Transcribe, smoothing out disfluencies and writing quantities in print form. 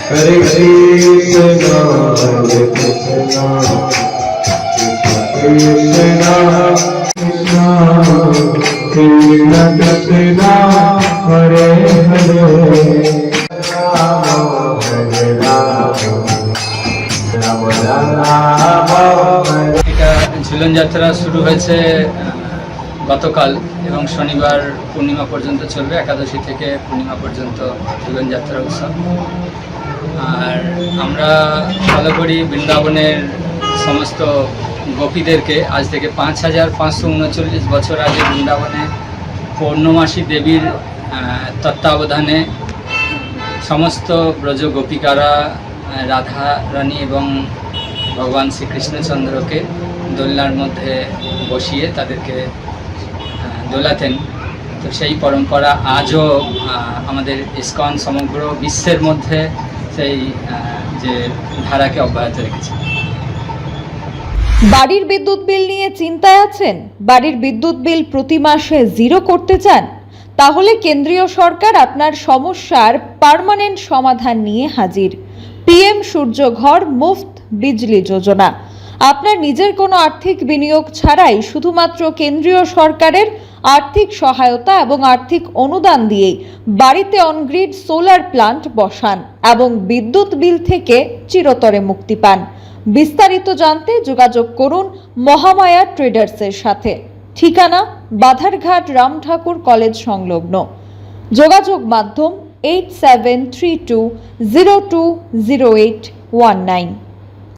Hare Krishna, Hare Krishna, Krishna Krishna, Krishna Krishna, Hare Hare, Hare Rama, Rama Rama, এটা ঝুলন যাত্রা শুরু হয়েছে গতকাল এবং শনিবার পূর্ণিমা পর্যন্ত চলবে। একাদশী থেকে পূর্ণিমা পর্যন্ত ঝুলন যাত্রা উৎসব। আর আমরা ফলো করি বৃন্দাবনের সমস্ত গোপীদেরকে। আজ থেকে 5539 বছর আগে বৃন্দাবনে পূর্ণমাসী দেবীর তত্ত্বাবধানে সমস্ত ব্রজ গোপিকারা রাধা রানী এবং ভগবান শ্রীকৃষ্ণচন্দ্রকে দোলনার মধ্যে বসিয়ে তাদেরকে দোলাতেন। তো সেই পরম্পরা আজও আমাদের ইসকন সমগ্র বিশ্বের মধ্যে সেই যে ধারাকে অব্যাহত রেখেছে। বাড়ির বিদ্যুৎ বিল নিয়ে চিন্তায় আছেন? বাড়ির বিদ্যুৎ বিল প্রতি মাসে জিরো করতে চান? তাহলে কেন্দ্রীয় সরকার আপনার সমস্যার পার্মানেন্ট সমাধান নিয়ে হাজির। পিএম সূর্যঘর মুফত বিজলি যোজনা। আপনার নিজের কোনো আর্থিক বিনিয়োগ ছাড়াই শুধুমাত্র কেন্দ্রীয় সরকারের আর্থিক সহায়তা এবং আর্থিক অনুদান দিয়েই বাড়িতে অনগ্রিড সোলার প্লান্ট বসান এবং বিদ্যুৎ বিল থেকে চিরতরে মুক্তি পান। বিস্তারিত জানতে যোগাযোগ করুন মহামায়া ট্রেডার্সের সাথে। ঠিকানা বাধারঘাট রাম ঠাকুর কলেজ সংলগ্ন। যোগাযোগ মাধ্যম 8732020819।